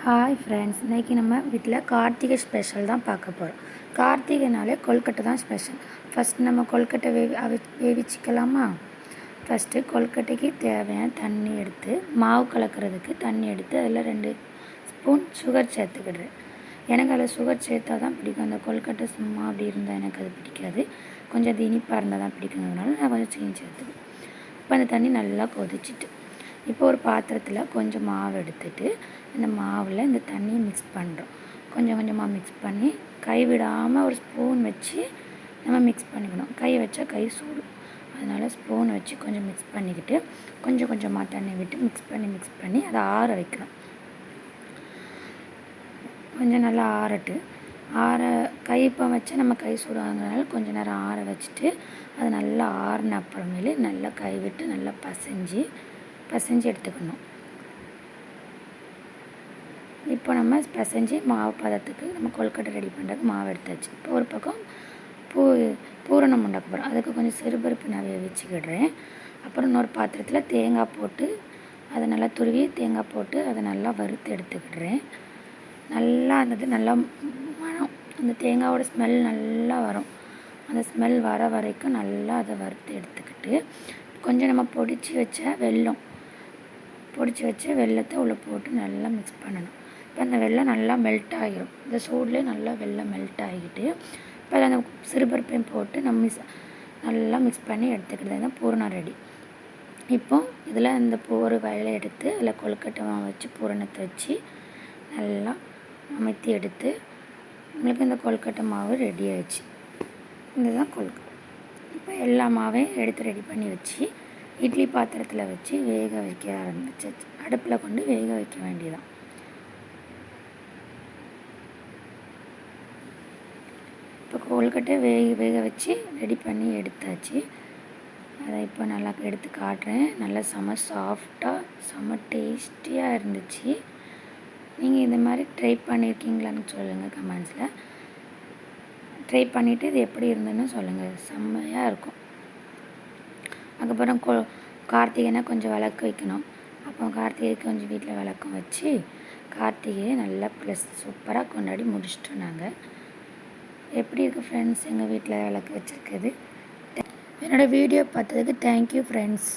Hi friends, இன்றைக்கி நம்ம வீட்டில் கார்த்திகை ஸ்பெஷல் தான் பார்க்க போகிறோம். கார்த்திகைனாலே கொழுக்கட்டை தான் ஸ்பெஷல். ஃபஸ்ட்டு நம்ம கொழுக்கட்டை வேவிச்சிக்கலாமா? ஃபஸ்ட்டு கொழுக்கட்டைக்கு தேவையான தண்ணி எடுத்து மாவு கலக்கிறதுக்கு தண்ணி எடுத்து அதில் 2 ஸ்பூன் சுகர் சேர்த்துக்கிடுறேன். எனக்கு அதில் சுகர் சேர்த்தா தான் பிடிக்கும். அந்த கொழுக்கட்டை சும்மா அப்படி இருந்தால் எனக்கு அது பிடிக்காது. கொஞ்சம் அது இனிப்பாக இருந்தால் தான் பிடிக்குங்கிறதுனால நான் கொஞ்சம் சீனி சேர்த்துக்குவேன். இப்போ அந்த தண்ணி நல்லா கொதிச்சிட்டு இப்போ ஒரு பாத்திரத்தில் கொஞ்சம் மாவு எடுத்துகிட்டு இந்த மாவில் இந்த தண்ணியை மிக்ஸ் பண்ணுறோம். கொஞ்சம் கொஞ்சமாக மிக்ஸ் பண்ணி கைவிடாமல் ஒரு ஸ்பூன் வச்சு நம்ம மிக்ஸ் பண்ணிக்கணும். கை வச்சா கை சூடும், அதனால் ஸ்பூன் வச்சு கொஞ்சம் மிக்ஸ் பண்ணிக்கிட்டு கொஞ்சம் கொஞ்சமாக தண்ணி விட்டு மிக்ஸ் பண்ணி அதை ஆற வைக்கிறோம். கொஞ்சம் நல்லா கை இப்போ வச்சு நம்ம கை சூடாங்கிறதுனால கொஞ்சம் நேரம் ஆற வச்சுட்டு அது நல்லா ஆறின அப்புறமேலே நல்லா கை விட்டு நல்லா பசைஞ்சு எடுத்துக்கணும். இப்போ நம்ம பசைஞ்சு மாவு பதத்துக்கு நம்ம கொழுக்கட்டை ரெடி பண்ணுறதுக்கு மாவு எடுத்தாச்சு. இப்போ ஒரு பக்கம் பூரணம் உண்டாக்க போகிறோம். அதுக்கு கொஞ்சம் சிறுபருப்பு நான் வேவிச்சுக்கிடுறேன். அப்புறம் இன்னொரு பாத்திரத்தில் தேங்காய் போட்டு அதை நல்லா துருவி தேங்காய் போட்டு அதை நல்லா வறுத்து எடுத்துக்கிடுறேன். நல்லா நல்லா மணம், அந்த தேங்காயோட ஸ்மெல் நல்லா வரும். அந்த ஸ்மெல் வர வரைக்கும் நல்லா அதை வறுத்து எடுத்துக்கிட்டு கொஞ்சம் நம்ம பொடிச்சு வச்ச வெல்லத்தை உள்ளே போட்டு நல்லா மிக்ஸ் பண்ணணும். இப்போ அந்த வெல்லம் நல்லா மெல்ட் ஆகிடும். இந்த சூட்லேயே நல்லா வெல்லம் மெல்ட் ஆகிட்டு இப்போ அதில் அந்த சிறுபருப்பையும் போட்டு நம்ம நல்லா மிக்ஸ் பண்ணி எடுத்துக்கிட்டு தான் பூரணம் ரெடி. இப்போ இதில் இந்த ஒரு வயலை எடுத்து அதில் கொழுக்கட்டை வச்சு பூரணத்தை வச்சு நல்லா அமைத்தி எடுத்து நம்மளுக்கு இந்த கொழுக்கட்டை மாவு ரெடி ஆயிடுச்சு. இதுதான் கொழுக்கட்டை. இப்போ எல்லா மாவையும் எடுத்து ரெடி பண்ணி வச்சு இட்லி பாத்திரத்தில் வச்சு வேக வைக்க ஆரம்பிச்சு அடுப்பில் கொண்டு வேக வைக்க வேண்டியதான். இப்போ கொழுக்கட்டை வேக வச்சு ரெடி பண்ணி எடுத்தாச்சு. அதை இப்போ நல்லா எடுத்து காட்டுறேன். நல்லா செம சாஃப்டாக செம டேஸ்டியாக இருந்துச்சு. நீங்கள் இந்த மாதிரி ட்ரை பண்ணியிருக்கீங்களான்னு சொல்லுங்கள் கமெண்ட்ஸில். ட்ரை பண்ணிவிட்டு இது எப்படி இருந்ததுன்னு சொல்லுங்கள். செம்மையாக இருக்கும். அதுக்கப்புறம் கார்த்திகைனா கொஞ்சம் விளக்கு வைக்கணும். அப்போ கார்த்திகைக்கு கொஞ்சம் வீட்டில் விளக்கம் வச்சு கார்த்திகையை நல்லா சூப்பராக கொண்டாடி முடிச்சிட்டோம். நாங்கள் எப்படி இருக்குது ஃப்ரெண்ட்ஸ் எங்கள் வீட்டில் விளக்கு வச்சுருக்குது. என்னோடய வீடியோ பார்த்ததுக்கு தேங்க்யூ ஃப்ரெண்ட்ஸ்.